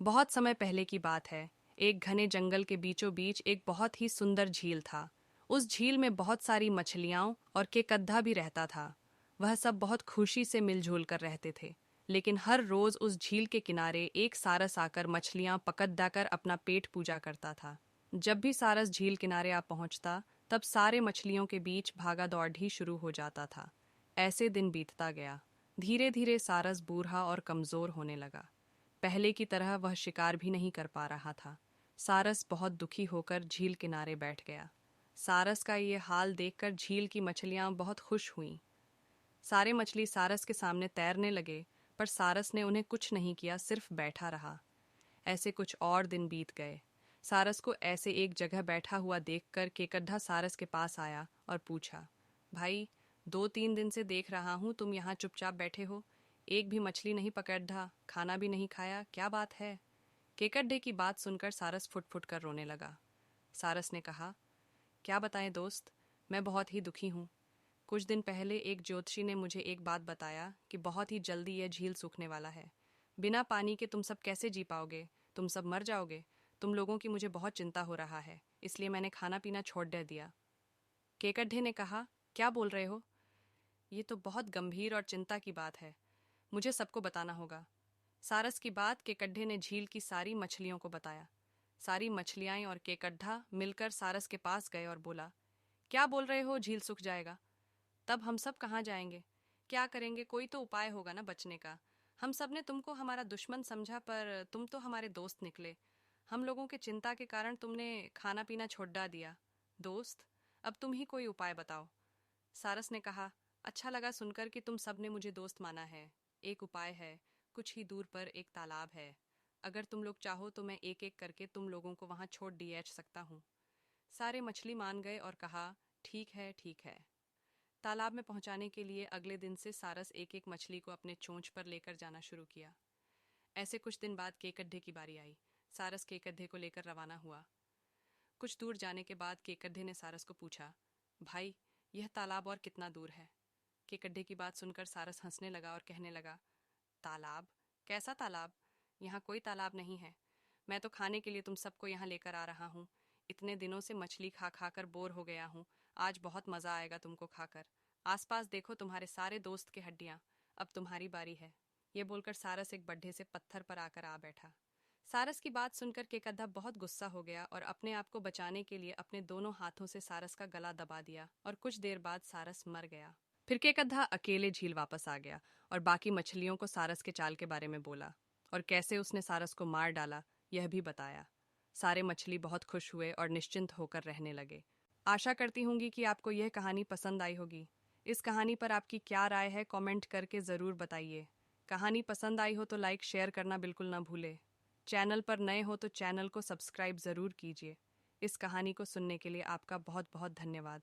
बहुत समय पहले की बात है। एक घने जंगल के बीचों बीच एक बहुत ही सुंदर झील था। उस झील में बहुत सारी मछलियां और केकद्धा भी रहता था। वह सब बहुत खुशी से मिलजुल कर रहते थे। लेकिन हर रोज उस झील के किनारे एक सारस आकर मछलियां पकड़ कर अपना पेट पूजा करता था। जब भी सारस झील किनारे आ पहुंचता, तब सारे मछलियों के बीच भागा दौड़ ही शुरू हो जाता था। ऐसे दिन बीतता गया। धीरे धीरे सारस बूढ़ा और कमजोर होने लगा। पहले की तरह वह शिकार भी नहीं कर पा रहा था। सारस बहुत दुखी होकर झील किनारे बैठ गया। सारस का ये हाल देखकर झील की मछलियां बहुत खुश हुईं। सारे मछली सारस के सामने तैरने लगे, पर सारस ने उन्हें कुछ नहीं किया, सिर्फ बैठा रहा। ऐसे कुछ और दिन बीत गए। सारस को ऐसे एक जगह बैठा हुआ देखकर केकड्ढा सारस के पास आया और पूछा, भाई, 2-3 दिन से देख रहा हूं तुम यहाँ चुपचाप बैठे हो। एक भी मछली नहीं पकड़ा, खाना भी नहीं खाया, क्या बात है? केकड्ढे की बात सुनकर सारस फुट फुट कर रोने लगा। सारस ने कहा, क्या बताएं दोस्त, मैं बहुत ही दुखी हूँ। कुछ दिन पहले एक ज्योतिषी ने मुझे एक बात बताया कि बहुत ही जल्दी यह झील सूखने वाला है। बिना पानी के तुम सब कैसे जी पाओगे? तुम सब मर जाओगे। तुम लोगों की मुझे बहुत चिंता हो रहा है, इसलिए मैंने खाना पीना छोड़ दे दिया। केकड्ढे ने कहा, क्या बोल रहे हो? ये तो बहुत गंभीर और चिंता की बात है। मुझे सबको बताना होगा। सारस की बात केकड्ढे ने झील की सारी मछलियों को बताया। सारी मछलियां और केकड्ढा मिलकर सारस के पास गए और बोला, क्या बोल रहे हो, झील सूख जाएगा? तब हम सब कहाँ जाएंगे? क्या करेंगे? कोई तो उपाय होगा ना बचने का। हम सब ने तुमको हमारा दुश्मन समझा, पर तुम तो हमारे दोस्त निकले। हम लोगों के चिंता के कारण तुमने खाना पीना छोड़ दिया। दोस्त, अब तुम ही कोई उपाय बताओ। सारस ने कहा, अच्छा लगा सुनकर कि तुम सब ने मुझे दोस्त माना है। एक उपाय है। कुछ ही दूर पर एक तालाब है। अगर तुम लोग चाहो तो मैं एक एक करके तुम लोगों को वहां छोड़ दिया सकता हूँ। सारे मछली मान गए और कहा, ठीक है ठीक है। तालाब में पहुंचाने के लिए अगले दिन से सारस एक एक मछली को अपने चोंच पर लेकर जाना शुरू किया। ऐसे कुछ दिन बाद केकड्ढे की बारी आई। सारस केकड्ढे को लेकर रवाना हुआ। कुछ दूर जाने के बाद केकड्ढे ने सारस को पूछा, भाई, यह तालाब और कितना दूर है? केकड्ढे की बात सुनकर सारस हंसने लगा और कहने लगा, तालाब? कैसा तालाब? यहाँ कोई तालाब नहीं है। मैं तो खाने के लिए तुम सबको यहाँ लेकर आ रहा हूँ। इतने दिनों से मछली खा खा कर बोर हो गया हूँ। आज बहुत मजा आएगा तुमको खाकर। आसपास देखो, तुम्हारे सारे दोस्त के हड्डियां। अब तुम्हारी बारी है। ये बोलकर सारस एक बड्ढे से पत्थर पर आकर आ बैठा। सारस की बात सुनकर केकद्धा बहुत गुस्सा हो गया और अपने आप को बचाने के लिए अपने दोनों हाथों से सारस का गला दबा दिया और कुछ देर बाद सारस मर गया। फिर केकद्धा अकेले झील वापस आ गया और बाकी मछलियों को सारस के चाल के बारे में बोला और कैसे उसने सारस को मार डाला, यह भी बताया। सारे मछली बहुत खुश हुए और निश्चिंत होकर रहने लगे। आशा करती हूंगी कि आपको यह कहानी पसंद आई होगी। इस कहानी पर आपकी क्या राय है, कमेंट करके ज़रूर बताइए। कहानी पसंद आई हो तो लाइक शेयर करना बिल्कुल ना भूले। चैनल पर नए हो तो चैनल को सब्सक्राइब ज़रूर कीजिए। इस कहानी को सुनने के लिए आपका बहुत बहुत धन्यवाद।